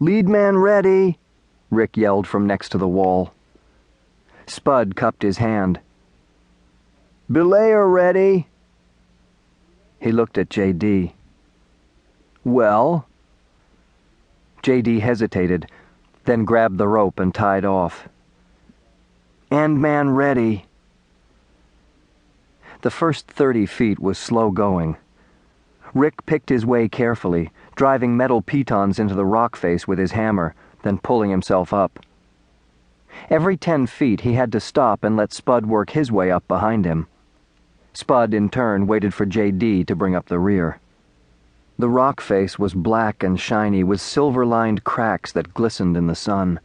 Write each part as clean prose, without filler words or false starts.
"Lead man ready," Rick yelled from next to the wall. Spud cupped his hand. "Belayer ready." He looked at J.D. "Well?" J.D. hesitated, then grabbed the rope and tied off. "End man ready." The first 30 feet was slow going. Rick picked his way carefully, driving metal pitons into the rock face with his hammer, then pulling himself up. Every 10 feet he had to stop and let Spud work his way up behind him. Spud, in turn, waited for J.D. to bring up the rear. The rock face was black and shiny with silver-lined cracks that glistened in the sun.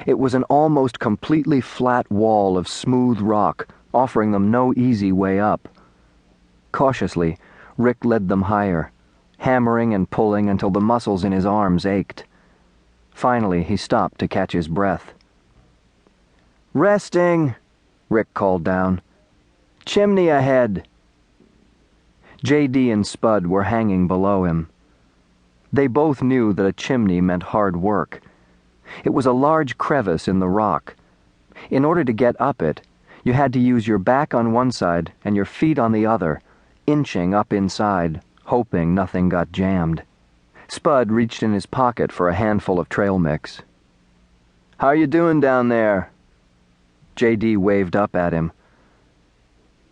It was an almost completely flat wall of smooth rock, offering them no easy way up. Cautiously, Rick led them higher, hammering and pulling until the muscles in his arms ached. Finally, he stopped to catch his breath. "Resting," Rick called down. "Chimney ahead." J.D. and Spud were hanging below him. They both knew that a chimney meant hard work. It was a large crevice in the rock. In order to get up it, you had to use your back on one side and your feet on the other, inching up inside, hoping nothing got jammed. Spud reached in his pocket for a handful of trail mix. "How you doing down there?" J.D. waved up at him.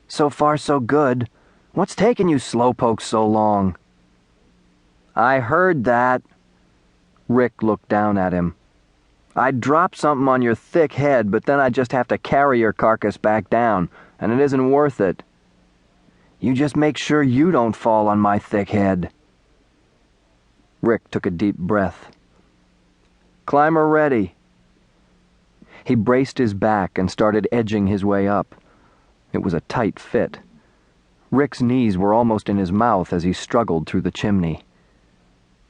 "So far so good. What's taking you slowpokes so long?" "I heard that." Rick looked down at him. "I'd drop something on your thick head, but then I'd just have to carry your carcass back down, and it isn't worth it." "You just make sure you don't fall on my thick head." Rick took a deep breath. "Climber ready." He braced his back and started edging his way up. It was a tight fit. Rick's knees were almost in his mouth as he struggled through the chimney.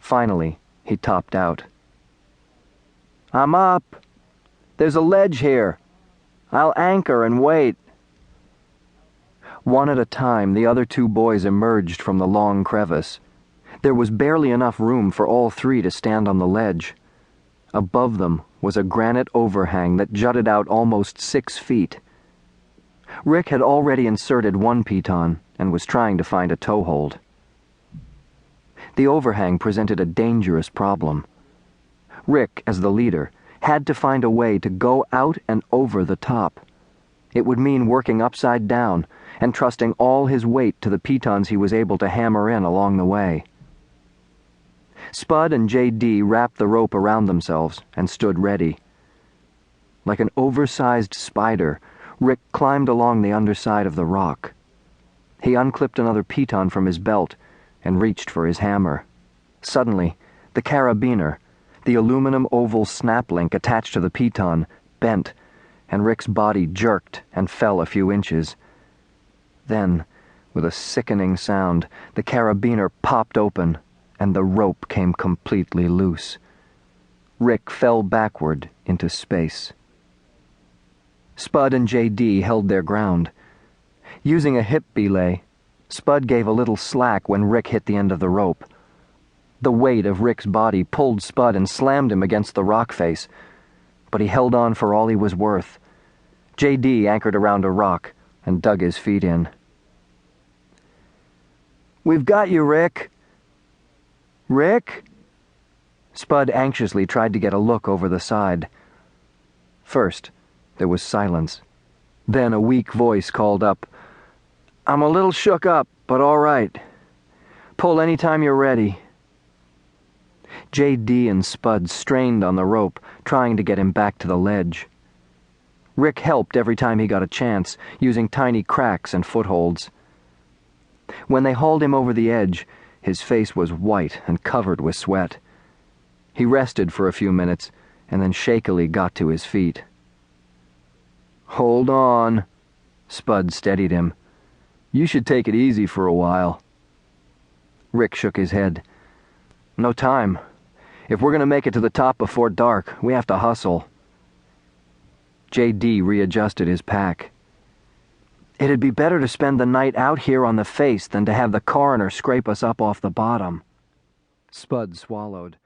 Finally, he topped out. "I'm up. There's a ledge here. I'll anchor and wait." One at a time, the other two boys emerged from the long crevice. There was barely enough room for all three to stand on the ledge. Above them was a granite overhang that jutted out almost 6 feet. Rick had already inserted one piton and was trying to find a toehold. The overhang presented a dangerous problem. Rick, as the leader, had to find a way to go out and over the top. It would mean working upside down and trusting all his weight to the pitons he was able to hammer in along the way. Spud and J.D. wrapped the rope around themselves and stood ready. Like an oversized spider, Rick climbed along the underside of the rock. He unclipped another piton from his belt and reached for his hammer. Suddenly, the carabiner, the aluminum oval snap link attached to the piton, bent, and Rick's body jerked and fell a few inches. Then, with a sickening sound, the carabiner popped open, and the rope came completely loose. Rick fell backward into space. Spud and J.D. held their ground. Using a hip belay, Spud gave a little slack when Rick hit the end of the rope. The weight of Rick's body pulled Spud and slammed him against the rock face, but he held on for all he was worth. J.D. anchored around a rock and dug his feet in. "We've got you, Rick." "Rick?" Spud anxiously tried to get a look over the side. First, there was silence. Then a weak voice called up, "I'm a little shook up, but all right. Pull any time you're ready." J.D. and Spud strained on the rope, trying to get him back to the ledge. Rick helped every time he got a chance, using tiny cracks and footholds. When they hauled him over the edge, his face was white and covered with sweat. He rested for a few minutes and then shakily got to his feet. "Hold on," Spud steadied him. "You should take it easy for a while." Rick shook his head. "No time. If we're going to make it to the top before dark, we have to hustle." J.D. readjusted his pack. "It'd be better to spend the night out here on the face than to have the coroner scrape us up off the bottom." Spud swallowed.